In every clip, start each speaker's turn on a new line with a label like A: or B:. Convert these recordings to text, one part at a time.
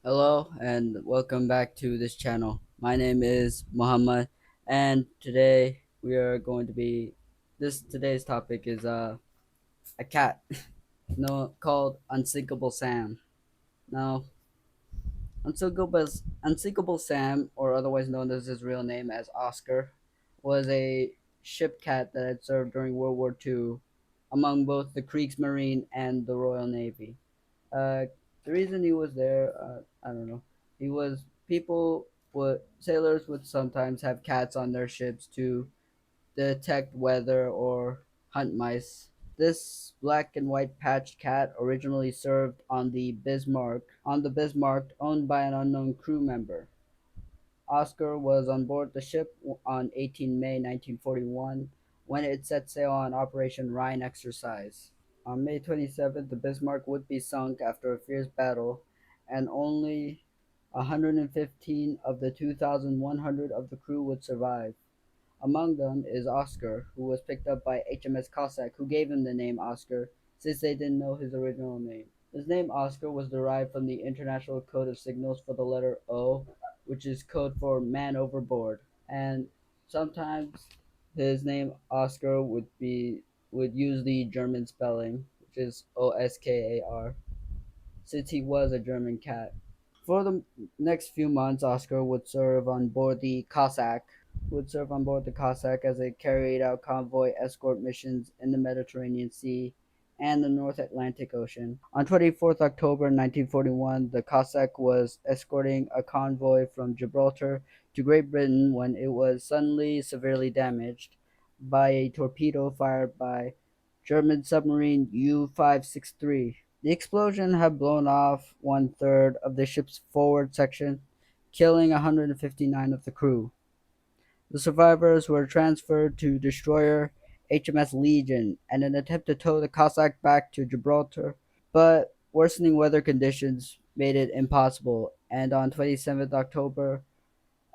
A: Hello and welcome back to this channel. My name is Muhammad, and today we are going to be this today's topic is a cat no called Unsinkable Sam. Now, Unsinkable Sam, or otherwise known as his real name as Oscar, was a ship cat that had served during World War II among both the Kriegsmarine and the Royal Navy. Uh, the reason he was there, I don't know. He was people would sailors would sometimes have cats on their ships to detect weather or hunt mice. This black and white patched cat originally served on the Bismarck, owned by an unknown crew member. Oscar was on board the ship on 18 May 1941 when it set sail on Operation Rhine exercise. On May 27th, the Bismarck would be sunk after a fierce battle, and only 115 of the 2,100 of the crew would survive. Among them is Oscar, who was picked up by HMS Cossack, who gave him the name Oscar since they didn't know his original name. His name Oscar was derived from the International Code of Signals for the letter O, which is code for man overboard. And sometimes his name Oscar would use the German spelling, which is Oskar, since he was a German cat. For the next few months, Oscar would serve on board the Cossack as it carried out convoy escort missions in the Mediterranean Sea and the North Atlantic Ocean. On 24th October 1941, the Cossack was escorting a convoy from Gibraltar to Great Britain when it was suddenly severely damaged by a torpedo fired by German submarine U-563. The explosion had blown off one third of the ship's forward section, killing 159 of the crew. The survivors were transferred to destroyer HMS Legion in an attempt to tow the Cossack back to Gibraltar, but worsening weather conditions made it impossible, and on 27th October,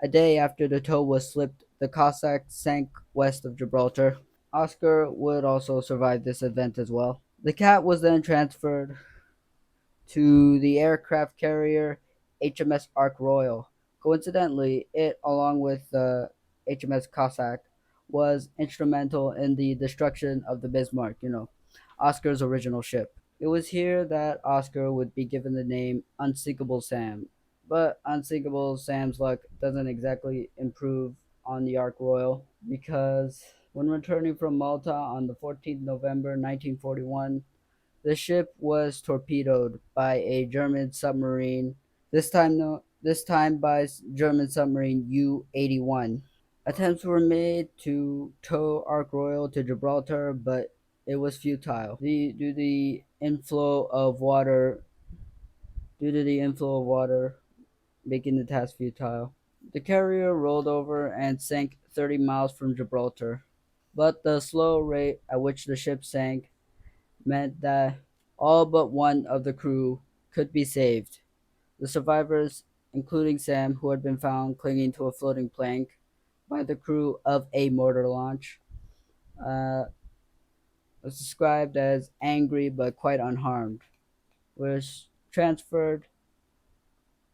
A: a day after the tow was slipped, the Cossack sank west of Gibraltar. Oscar would also survive this event as well. The cat was then transferred to the aircraft carrier HMS Ark Royal. Coincidentally, it, along with the HMS Cossack, was instrumental in the destruction of the Bismarck, Oscar's original ship. It was here that Oscar would be given the name Unsinkable Sam. But Unsinkable Sam's luck doesn't exactly improve on the Ark Royal because when returning from Malta on the 14th November 1941, the ship was torpedoed by a German submarine. This time by German submarine U-81. Attempts were made to tow Ark Royal to Gibraltar, but it was futile. Due to the inflow of water, making the task futile. The carrier rolled over and sank 30 miles from Gibraltar, but the slow rate at which the ship sank meant that all but one of the crew could be saved. The survivors, including Sam, who had been found clinging to a floating plank by the crew of a mortar launch, uh, was described as angry but quite unharmed, was transferred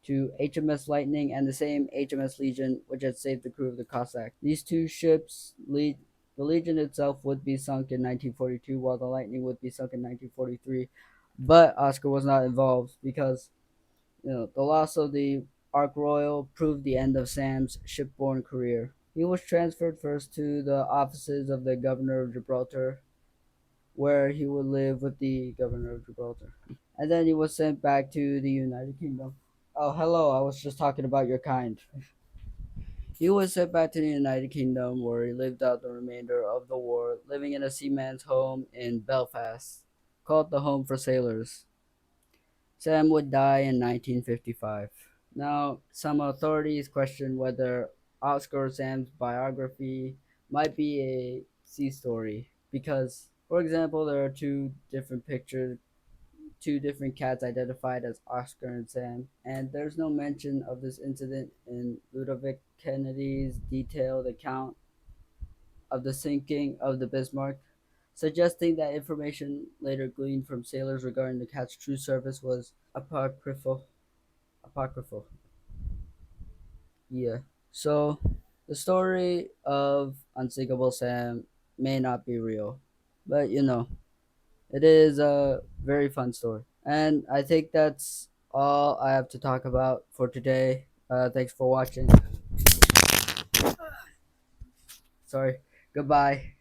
A: to HMS Lightning and the same HMS Legion, which had saved the crew of the Cossack. These two ships, the Legion itself would be sunk in 1942, while the Lightning would be sunk in 1943. But Oscar was not involved because the loss of the Ark Royal proved the end of Sam's shipborne career. He was transferred first to the offices of the Governor of Gibraltar, where he would live with the Governor of Gibraltar. And then he was sent back to the United Kingdom. Oh, hello, I was just talking about your kind. He was sent back to the United Kingdom, where he lived out the remainder of the war, living in a seaman's home in Belfast, called the Home for Sailors. Sam would die in 1955. Now, some authorities question whether Oscar Sam's biography might be a sea story because, for example, there are two different cats identified as Oscar and Sam, and there's no mention of this incident in Ludovic Kennedy's detailed account of the sinking of the Bismarck, suggesting that information later gleaned from sailors regarding the cat's true service was apocryphal. apocryphal. Yeah. So the story of Unsinkable Sam may not be real, but it is a very fun story. And I think that's all I have to talk about for today. Thanks for watching. Sorry. Goodbye.